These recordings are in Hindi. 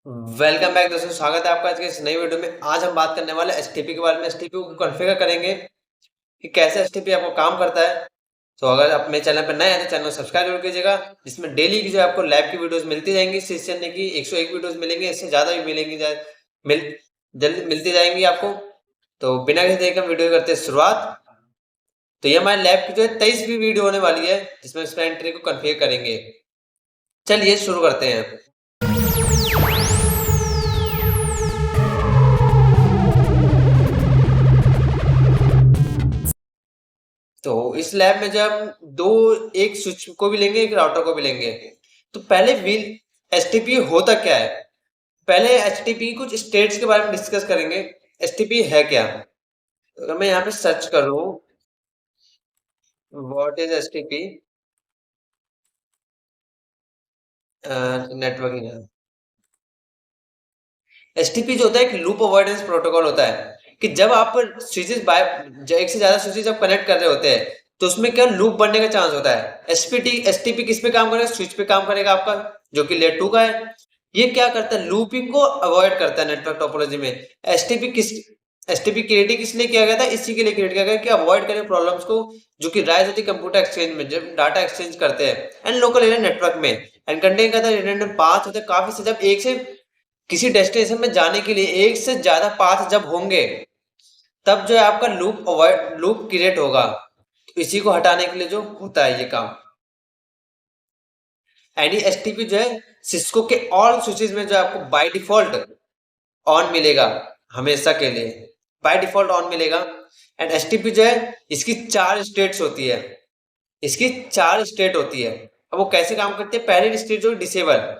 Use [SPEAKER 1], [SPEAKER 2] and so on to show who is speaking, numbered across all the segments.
[SPEAKER 1] वेलकम बैक दोस्तों, स्वागत है आपका आज के इस नई वीडियो में। आज हम बात करने वाले एसटीपी के बारे में। एसटीपी को कॉन्फ़िगर करेंगे कि कैसे एसटीपी आपको काम करता है। तो अगर आप मेरे चैनल पर नए हैं तो चैनल को सब्सक्राइब जरूर कीजिएगा, जिसमें डेली की जो आपको लैब की वीडियोस मिलती जाएंगी। इस चैनल की 101 वीडियोस मिलेंगे, इससे ज़्यादा भी मिलेंगी, मिल जल्दी मिलती जाएंगी आपको। तो बिना किसी देर के हम वीडियो करते हैं शुरुआत। तो ये हमारे लैब की जो है 23वीं वीडियो होने वाली है, जिसमें स्पैन ट्री को कॉन्फ़िगर करेंगे। चलिए शुरू करते हैं। तो इस लैब में जब दो एक स्विच को भी लेंगे, एक राउटर को भी लेंगे। तो पहले व्हील एसटीपी होता क्या है, पहले एचटीपी कुछ स्टेट्स के बारे में डिस्कस करेंगे। एसटीपी है क्या। तो अगर मैं यहाँ पे सर्च करूँ व्हाट इज एसटीपी नेटवर्किंग है। एसटीपी जो होता है एक लूप अवॉइडेंस प्रोटोकॉल होता है कि जब आप स्विचेस बाय एक से ज्यादा स्विचेस जब कनेक्ट कर रहे होते हैं तो उसमें क्या लूप बनने का चांस होता है। एसटीपी किस पे काम करेगा, स्विच पे काम करेगा आपका, जो कि लेयर 2 का है। ये क्या करता है, लूपिंग को अवॉइड करता है नेटवर्क टोपोलॉजी में। एसटीपी क्रिएट किस लिए किया गया था, इसी के लिए क्रिएट किया गया कि अवॉइड करें प्रॉब्लम्स को जो कि राइज होती है कंप्यूटर एक्सचेंज में, जब डाटा एक्सचेंज करते हैं एंड लोकल एरिया नेटवर्क में। एंड कंटेन करता है रिडंडेंट पाथ होते हैं काफी से, जब एक से किसी डेस्टिनेशन में जाने के लिए एक से ज्यादा पाथ जब होंगे तब जो है आपका लूप क्रिएट होगा। तो इसी को हटाने के लिए जो होता है ये काम। एनईएसटीपी जो है सिस्को के ऑल स्विचेस में जो आपको बाय डिफॉल्ट ऑन मिलेगा, हमेशा के लिए बाय डिफॉल्ट ऑन मिलेगा। एंड एसटीपी जो है इसकी 4 स्टेट्स होती है, इसकी 4 स्टेट होती है। अब वो कैसे काम करती है, पहली स्टेट जो डिसेबल,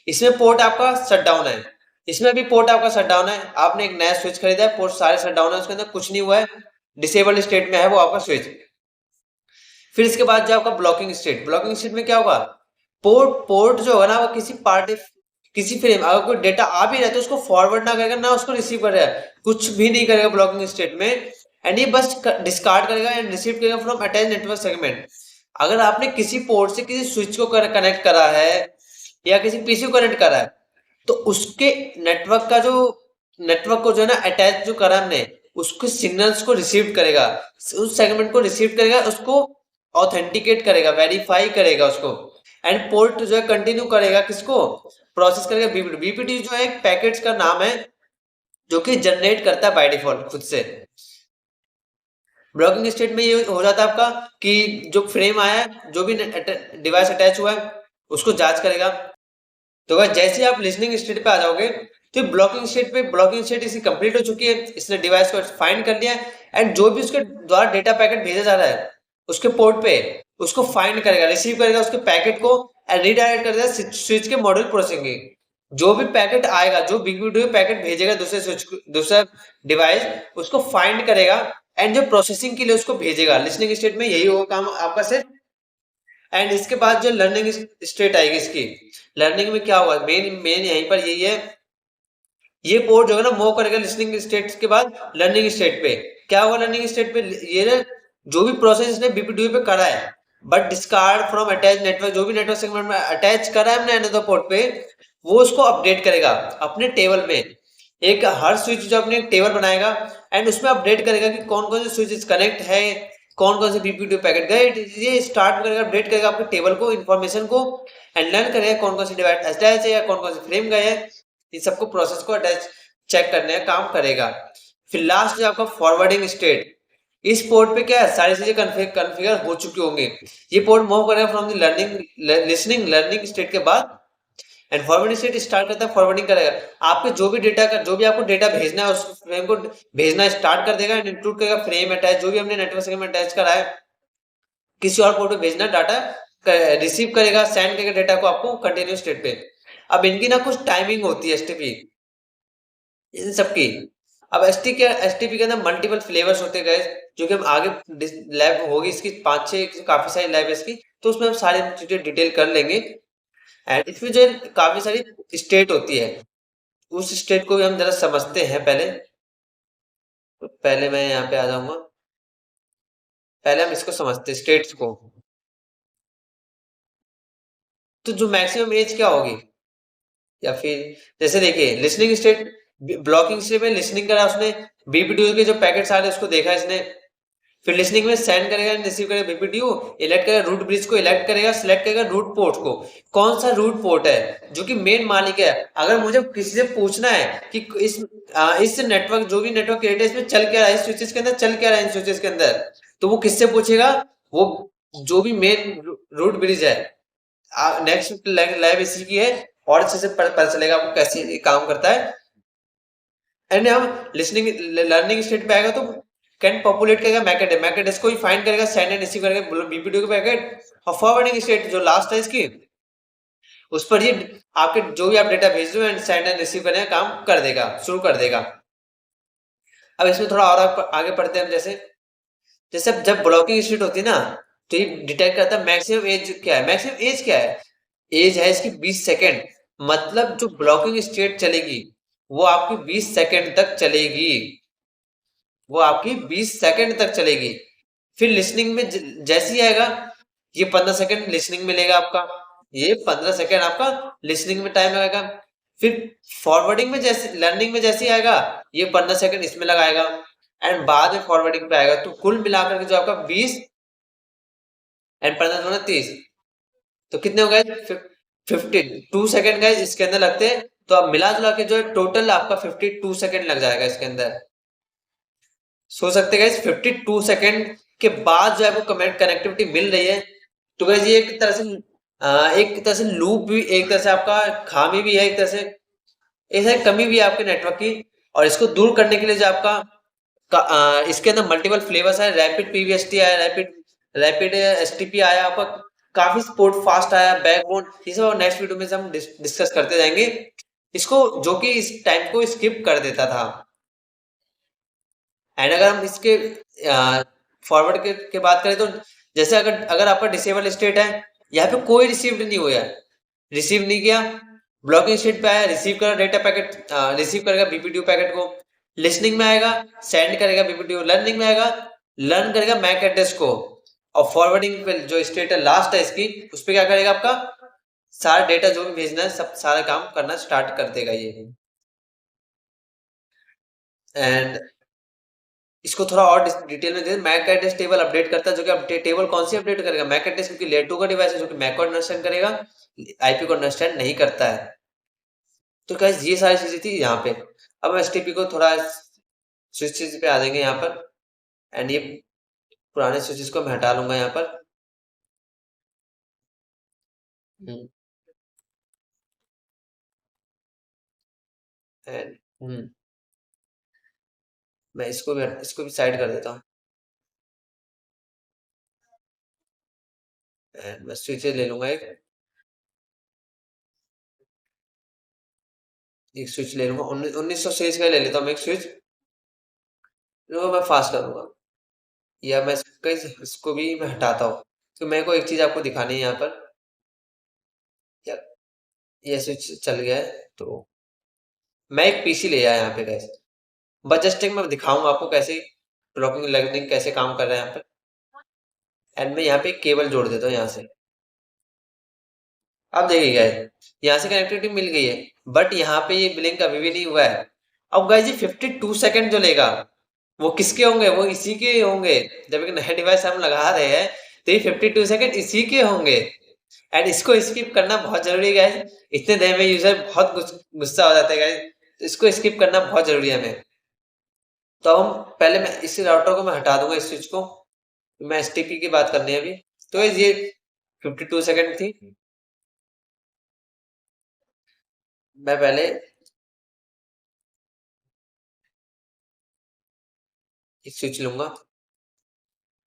[SPEAKER 1] इसमें पोर्ट आपका शट डाउन है। इसमें भी पोर्ट आपका शट डाउन है, आपने एक नया स्विच खरीदा है, पोर्ट सारे शट डाउन है, उसके अंदर कुछ नहीं हुआ है, डिसेबल स्टेट में है वो आपका स्विच। फिर इसके बाद जो आपका ब्लॉकिंग स्टेट, ब्लॉकिंग स्टेट में क्या होगा, पोर्ट पोर्ट जो होगा ना वो किसी फ्रेम अगर कोई डेटा आ भी रहा है तो उसको फॉरवर्ड ना करेगा ना उसको रिसीव करेगा, कुछ भी नहीं करेगा ब्लॉकिंग स्टेट में। एंड ये बस डिस्कार्ड करेगा एंड रिसीव करेगा फ्रॉम अटैच नेटवर्क सेगमेंट। अगर आपने किसी पोर्ट से किसी स्विच को कनेक्ट करा है या किसी पीसी को कनेक्ट करा है तो उसके नेटवर्क को जो है ना अटैच जो करा हमने, उसके सिग्नल्स को रिसीव करेगा, उस सेगमेंट को रिसीव करेगा, उसको ऑथेंटिकेट करेगा, वेरीफाई करेगा उसको। एंड पोर्ट जो है कंटिन्यू करेगा, किसको प्रोसेस करेगा, बीपीटी। बीपीटी जो है एक पैकेट्स का नाम है जो कि जनरेट करता है बाय डिफॉल्ट खुद से। ब्लॉकिंग स्टेट में ये हो जाता है आपका कि जो फ्रेम आया है, जो भी डिवाइस अटैच हुआ है उसको जांच करेगा। तो अगर जैसे आप लिसनिंग स्टेट पे आ जाओगे तो ब्लॉकिंग स्टेट इसकी कंप्लीट हो चुकी है, इसने डिवाइस को फाइंड कर लिया है। एंड जो भी उसके द्वारा डेटा पैकेट भेजा जा रहा है उसके पोर्ट पे, उसको फाइंड करेगा, रिसीव करेगा उसके पैकेट को एंड रीडायरेक्ट कर देगा स्विच के मॉड्यूल प्रोसेसिंग। जो भी पैकेट आएगा, जो बिग वीडियो पैकेट भेजेगा दूसरा डिवाइस, उसको फाइंड करेगा एंड जो प्रोसेसिंग के लिए उसको भेजेगा। लिसनिंग स्टेट में यही होगा काम आपका सिर्फ। एंड इसके बाद जो लर्निंग स्टेट आएगी, इसकी लर्निंग में क्या होगा, मेन मेन यहीं पर यही है। ये पोर्ट जो है ना मूव करेगा लिसनिंग स्टेट के बाद लर्निंग स्टेट पे। क्या होगा लर्निंग स्टेट पे, ये ना जो भी प्रोसेस इसने बीपीडीयू पे करा है but discard from attach network, जो भी नेटवर्क सेगमेंट में अटैच करा है हमने अनदर पोर्ट पे, वो उसको अपडेट करेगा अपने टेबल में। एक हर स्विच जो अपने एक टेबल बनाएगा एंड उसमें अपडेट करेगा कि कौन कौन से स्विचेस कनेक्ट है, कौन कौन से बीपीडीयू पैकेट गए। ये स्टार्ट करेगा, अपडेट करेगा आपके टेबल को, इन्फॉर्मेशन को, एंड लर्न करेगा कौन कौन से डिवाइस अटैच है या कौन कौन से फ्रेम गए हैं। इन सबको प्रोसेस को अटैच चेक करने का काम करेगा। फिर लास्ट जो आपका फॉरवर्डिंग स्टेट, इस पोर्ट पे क्या है, सारी चीजें कॉन्फ़िगर हो चुकी होंगी। ये पोर्ट मूव करेगा फ्रॉम द लर्निंग स्टेट के बाद एंड फॉरवर्डिंग स्टेट स्टार्ट करता है, फॉरवर्डिंग करेगा। आपके जो भी आपको डेटा भेजना है उस फ्रेम को भेजना स्टार्ट कर देगा एंड इंक्लूड करेगा फ्रेम अटैच, जो भी हमने नेटवर्क सेगमेंट अटैच करा है किसी और पोर्ट पे भेजना डाटा, रिसीव करेगा, सेंड करेगा डेटा को आपको कंटिन्यूस स्टेट पे। अब इनकी ना कुछ टाइमिंग होती है एसटीपी इन सबकी। अब एसटीपी के अंदर मल्टीपल फ्लेवर्स होते गए, जो कि हम आगे लैब होगी इसकी 5-6 काफी सारी लैब है इसकी, तो उसमें हम सारी चीजें डिटेल कर लेंगे। एंड इसमें जो है काफी सारी स्टेट होती है, उस स्टेट को भी हम जरा समझते हैं पहले। तो पहले मैं यहाँ पे आ जाऊंगा, पहले हम इसको समझते स्टेट्स को। तो जो मैक्सिमम एज क्या होगी, या फिर जैसे देखिए लिसनिंग स्टेट, ब्लॉकिंग स्टेट में लिसनिंग करा उसने, बीपीडीओ के जो पैकेट्स आ रहे हैं उसको देखा इसने, फिर लिसनिंग में सेंड करेगा, रिसीव करेगा बीपीडीओ, इलेक्ट करेगा रूट ब्रिज को, इलेक्ट करेगा, सिलेक्ट करेगा रूट पोर्ट को, कौन सा रूट पोर्ट है जो कि मेन मालिक है। अगर मुझे किसी से पूछना है कि इस नेटवर्क, जो भी नेटवर्क क्रिएट है इसमें चल क्या रहा है, इस स्विचेस के अंदर चल क्या रहा है, इन स्विचेस के अंदर, तो वो किससे पूछेगा, वो जो भी मेन रूट ब्रिज है। नेक्स्ट लैब इसी की है, और अच्छे से पता चलेगा आपको कैसे ये काम करता है। एंड हम लिसनिंग लर्निंग स्टेट पे आएगा तो कैन पॉपुलेट करेगा मैकेड, मैकेड इसको ही फाइंड करेगा, सेंड एंड रिसीव करेगा बीपीडीओ के पैकेट, और फॉरवर्डिंग स्टेट जो लास्ट है इसकी, उस पर ये आपके जो भी आप डेटा भेज दो एंड सेंड एंड रिसीव करने का काम कर देगा, शुरू कर देगा। अब इसमें थोड़ा और आगे पढ़ते हैं हम। जैसे जैसे जब ब्लॉकिंग स्टेट होती है ना, तो ये डिटेक्ट करता है मैक्सिमम एज क्या है। मैक्सिमम एज क्या है, एज है इसकी 20 सेकेंड, मतलब जो ब्लॉकिंग स्टेट चलेगी वो आपकी 20 सेकेंड तक चलेगी, वो आपकी 20 सेकेंड तक चलेगी। फिर लिसनिंग में जैसे ही आएगा, ये 15 सेकेंड लिसनिंग में लेगा आपका, ये 15 सेकेंड आपका लिसनिंग में टाइम लगाएगा। फिर फॉरवर्डिंग में जैसे, लर्निंग में जैसे ही आएगा, ये 15 सेकेंड इसमें लगाएगा, एंड बाद में फॉरवर्डिंग पे आएगा। तो कुल मिलाकर के जो आपका 20 एंड 15 30, तो कितने हो गए 52 सेकेंड गए इसके अंदर लगते हैं। तो अब मिला जुला के जो है टोटल आपका 52 सेकेंड लग जाएगा इसके अंदर। सोच सकते हैं 52 सेकेंड के बाद जो है वो कनेक्टिविटी मिल रही है। तो गाइस ये एक तरह से लूप भी, एक तरह से आपका खामी भी है, एक तरह से ऐसा कमी भी है आपके नेटवर्क की। और इसको दूर करने के लिए जो आपका इसके अंदर मल्टीपल फ्लेवर्स है, रैपिड पीवीएसटी आया, रैपिड एसटीपी आया, आपका काफी सपोर्ट फास्ट आया, बैकबोन, ये सब नेक्स्ट वीडियो में हम डिस्कस करते जाएंगे इसको, जो कि इस टाइम को स्किप कर देता था। एंड अगर हम इसके फॉरवर्ड के बात करें तो जैसे अगर अगर आपका डिसेबल स्टेट है, यहाँ पे कोई रिसीव्ड नहीं हुआ, रिसीव नहीं किया, ब्लॉकिंग स्टेट पे आया, रिसीव करा डेटा पैकेट, रिसीव करेगा बीपीडीओ पैकेट को, लिसनिंग में आएगा, सेंड करेगा बीपीडीओ, लर्निंग में आएगा, लर्न करेगा मैक एड्रेस को, और फॉरवर्डिंग पे जो स्टेट है लास्ट है इसकी, उस पर क्या करेगा, आपका सारा डेटा जो भी भेजना है सब सारा काम करना स्टार्ट कर देगा ये। एंड इसको थोड़ा और डिटेल में मैक एड्रेस टेबल अपडेट करता है, जो कि टेबल कौन सी अपडेट करेगा, मैक एड्रेस, क्योंकि लेयर 2 का डिवाइस है जो कि मैक को अंडरस्टैंड करेगा, आईपी को अंडरस्टैंड नहीं करता है। तो गाइस ये सारी चीजें थी यहाँ पे। अब हम एसटीपी को थोड़ा स्विचेस पे आ जाएंगे यहाँ पर, एंड ये पुराने स्विचेस को मैं हटा लूंगा यहाँ पर। एंड मैं इसको भी साइड कर देता हूँ, एंड मैं स्विचेस ले लूंगा, एक स्विच ले लूंगा, 1900 सीरीज का ले लेता हूँ, एक स्विच मैं फास्ट करूंगा, या मैं इसको भी मैं हटाता हूँ। तो मेरे को एक चीज आपको दिखानी है यहाँ पर, ये स्विच चल गया है, तो मैं एक पीसी ले आया यहाँ पे गैस, बस जस्ट मैं दिखाऊंगा आपको कैसे ब्लॉकिंग लर्निंग कैसे काम कर रहा है यहाँ पे। एंड मैं यहाँ पे एक केबल जोड़ देता हूँ यहाँ से। अब देखिए गाइस, यहाँ से कनेक्टिविटी मिल गई है, बट यहाँ पे ये ब्लिंक अभी भी नहीं हुआ है। अब गाइस ये 52 सेकंड जो लेगा वो किसके होंगे, वो इसी के होंगे। जब एक नया डिवाइस हम लगा रहे हैं तो ये 52 सेकंड इसी के होंगे, एंड इसको स्किप करना बहुत जरूरी है गाइस। इतने देर में यूजर बहुत गुस्सा हो जाता है गाइस, तो इसको स्किप करना बहुत जरूरी है हमें। तो हम पहले मैं इस राउटर को मैं हटा दूंगा, इस स्विच को, मैं एसटीपी की बात करनी है अभी। तो ये 52 सेकंड थी, मैं पहले एक स्विच लूंगा,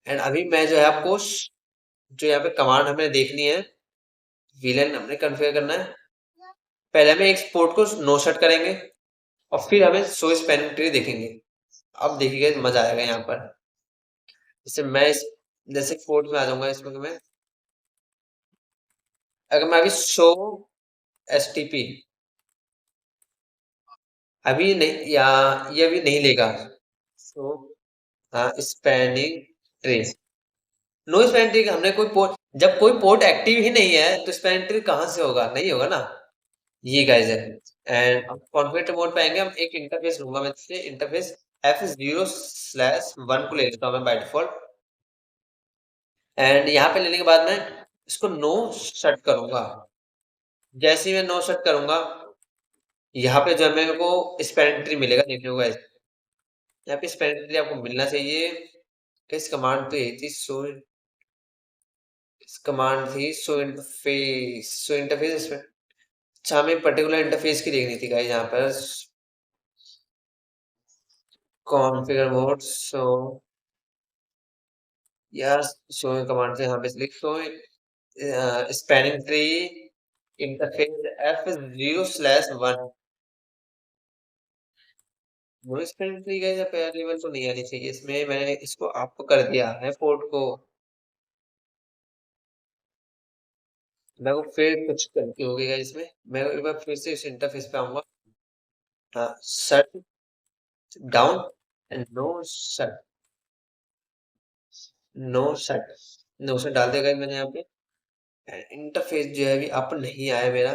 [SPEAKER 1] एंड अभी मैं जो है आपको जो यहाँ पे कमांड हमें देखनी है, वीलन हमने कॉन्फ़िगर करना है। पहले हमें एक पोर्ट को नो शट करेंगे, और फिर हमें शो स्पैनिंग ट्री देखेंगे। अब देखिएगा मजा आएगा यहाँ पर। जैसे मैं जैसे पोर्ट में आ जाऊंगा इसमें, मैं अगर मैं अभी शो एसटीपी अभी नहीं, या ये अभी नहीं लेगा, show spanning tree, no spanning tree, हमने कोई पोर्ट, जब कोई पोर्ट एक्टिव ही नहीं है तो स्पैनिंग ट्री कहाँ से होगा, नहीं होगा ना। ये गाइस है। एंड अब कॉन्फ़िगर मोड पे आएंगे, हम एक इंटरफेस लूंगा मैं इससे, इंटरफेस F0/1 को ले लेता हूँ मैं बाय डिफॉल्ट। एंड यहाँ पे लेने के बाद मैं इसको नो सेट करूंगा। जैसे ही मैं नो सेट करूंगा, यहाँ पे जो है मेरे को स्पेलिंग ट्री मिलेगा, देखने को गाइस। यहाँ पे स्पेलिंग ट्री आपको मिलना चाहिए। किस कमांड तो यही थी, कमांड थी सो इंटरफेस इसमें। अच्छा, हमें पर्टिकुलर इंटरफेस की देखनी थी गाइस यहाँ पर। कॉन्फ़िगर मोड यार, शो कमांड से यहाँ पे लिख show spanning tree interface F0/1। वो स्पैनिंग ट्री का पहली लेवल तो नहीं आनी चाहिए इसमें, मैंने इसको आपको कर दिया है पोर्ट को। मैं वो फिर कुछ गलती हो गई है इसमें, मैं एक बार फिर से इस इंटरफेस पे आऊंगा। हाँ, shut down and no shut no shut डाल देगा मैंने यहाँ पे। इंटरफेस जो है अभी अप नहीं आया मेरा।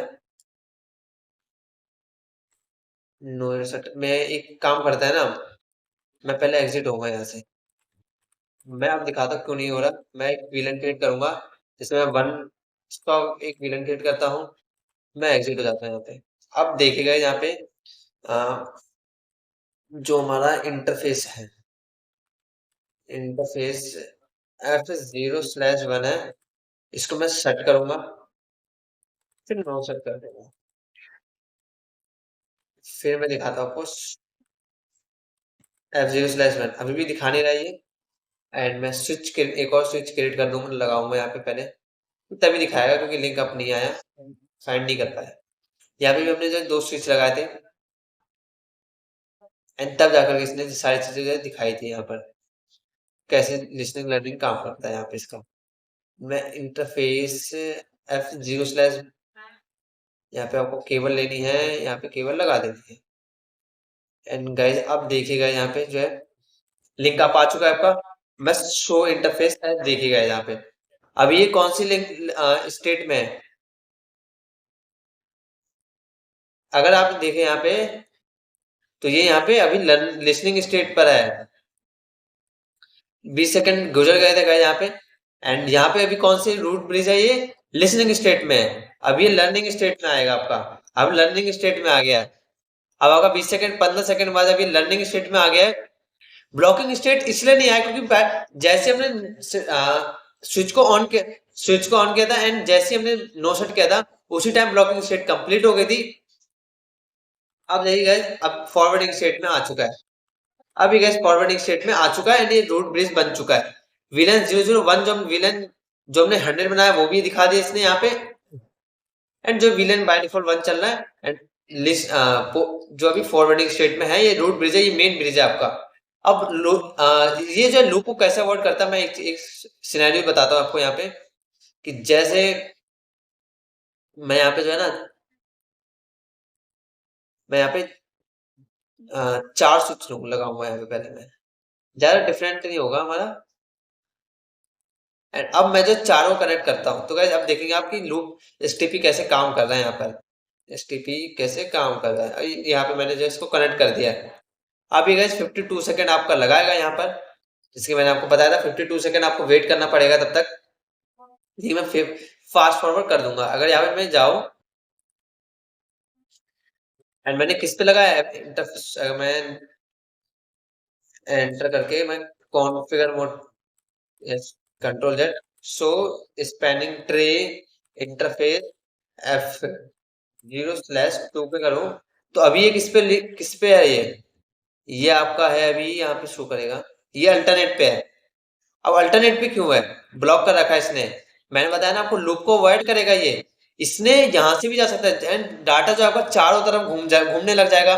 [SPEAKER 1] नो शट मैं एक काम करता है ना, मैं पहले एग्जिट होऊंगा यहाँ से। मैं अब दिखाता हूँ क्यों नहीं हो रहा। मैं एक विलन क्रिएट करूंगा जिसमें मैं वन स्टॉक एक विलन क्रिएट करता हूँ। मैं एग्जिट हो जाता हूँ यहाँ पे। अब देखिएगा यहाँ पे जो हमारा इंटरफेस है, इंटरफेस F0/1 है। इसको मैं सेट करूंगा, फिर नो सेट कर दूंगा। फिर मैं दिखाता हूँ आपको। F0/1 अभी भी दिखा नहीं रहा है ये। एंड मैं एक और स्विच क्रिएट कर दूंगा, लगाऊंगा यहाँ पे पहले, तभी दिखाएगा क्योंकि लिंक अप नहीं आया, फाइंड नहीं कर पाया। यहाँ पे भी हमने जो दो स्विच लगाए थे, एंड तब जाकर के इसने सारी चीजें जो है दिखाई थी यहाँ पर, कैसे लिसनिंग लर्निंग काम करता है यहाँ पे इसका। मैं इंटरफेस F0/, यहाँ पे आपको केबल लेनी है, यहाँ पे केबल लगा देनी है। एंड गाइस अब देखिएगा यहाँ पे जो है लिंक अप आ चुका है आपका। बस शो इंटरफेस है, देखिएगा यहाँ पे। अब ये कौन सी लिंक स्टेट में है, अगर आप देखें यहाँ पे, तो ये यहाँ पे अभी लिसनिंग स्टेट पर है। 20 सेकंड गुजर गए थे गाइस यहाँ पे। एंड यहाँ पे अभी कौन सी रूट ब्रिज है, ये लिसनिंग स्टेट में है। अब ये लर्निंग स्टेट में आएगा आपका। अब लर्निंग स्टेट में आ गया है। अब आपका 20 सेकंड 15 सेकंड बाद अभी लर्निंग स्टेट में आ गया है। ब्लॉकिंग स्टेट इसलिए नहीं आया क्योंकि जैसे हमने स्विच को ऑन किया था एंड जैसे हमने नो सेट किया था, उसी टाइम ब्लॉकिंग स्टेट कंप्लीट हो गई थी। अब देखिए गाइस, अब फॉरवर्डिंग स्टेट में आ चुका है। अभी गैस फॉरवर्डिंग स्टेट में आ चुका है एंड ये रूट ब्रिज बन चुका है। विलन 001 जो हमने 100 बनाया वो भी दिखा दिया इसने यहाँ पे। एंड जो विलन बाय डिफॉल्ट 1 चल रहा है। एंड लिस्ट जो अभी फॉरवर्डिंग स्टेट में है, ये रूट ब्रिज है, ये मेन ब्रिज है आपका। अब ये जो लूप को कैसे अवॉइड करता है, मैं एक सिनेरियो बताता हूँ आपको यहाँ पे। कि जैसे मैं यहाँ पे जो है ना, मैं यहाँ पे 4 स्विच लगाऊंगा यहाँ पे पहले मैं, ज्यादा डिफरेंट नहीं होगा हमारा। एंड अब मैं जो चारों कनेक्ट करता हूँ, तो गाइस अब देखेंगे आपकी लूप एसटीपी कैसे काम कर रहा है यहाँ पर। एसटीपी कैसे काम कर रहा है, यहाँ पे मैंने जो इसको कनेक्ट कर दिया है। अब ये गाइस 52 सेकंड आपका लगाएगा यहाँ पर, जिसके मैंने आपको बताया था 52 सेकंड आपको वेट करना पड़ेगा तब तक। ये मैं फिर फास्ट फॉरवर्ड कर दूंगा। अगर यहाँ पे मैं जाऊँ एंड मैंने किस पे लगाया है मैं एंटर करके मैं configure mode, yes, control Z, show spanning tray interface F0/2 पे करूं, तो अभी ये किस पे है ये आपका है अभी यहाँ पे शो करेगा। ये अल्टरनेट पे है। अब अल्टरनेट पे क्यों है, ब्लॉक कर रखा है इसने। मैंने बताया ना आपको, लूप को अवॉइड करेगा ये। इसने यहाँ से भी जा सकता है एंड डाटा जो आपका चारों तरफ घूमने लग जाएगा।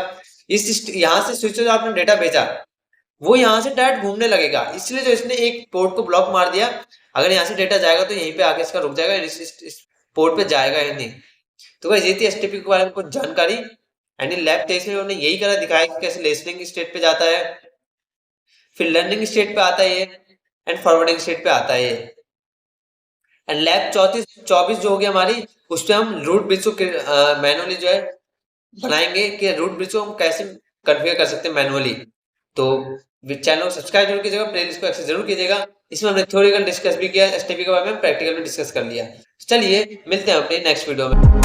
[SPEAKER 1] यहाँ से स्विच जो आपने डेटा भेजा, वो यहाँ से डायरेक्ट घूमने लगेगा, इसलिए जो इसने एक पोर्ट को ब्लॉक मार दिया। अगर यहाँ से डेटा जाएगा तो यहीं पे आके इसका रुक जाएगा, इस पोर्ट पे जाएगा ही नहीं। तो गाइस ये थी एसटीपी के बारे में कुछ जानकारी। एंड इन लैब टेस्ट में उन्होंने यही करा दिखाया कि कैसे लिसनिंग स्टेट पे जाता है, फिर लर्निंग स्टेट पे आता है ये, एंड फॉरवर्डिंग स्टेट पे आता है ये। एंड लैब 24 जो हो गया हमारी, उस पे हम रूट ब्रिज को मैनुअली जो है बनाएंगे कि रूट ब्रिज को हम कैसे कन्फिगर कर सकते हैं मैनुअली। तो चैनल को सब्सक्राइब जरूर कीजिएगा, प्लेलिस्ट को एक्सेस जरूर कीजिएगा। इसमें हमने थ्योरिकल डिस्कस भी किया, एसटीपी के बारे में प्रैक्टिकल में डिस्कस कर लिया। चलिए मिलते हैं अपने नेक्स्ट वीडियो में।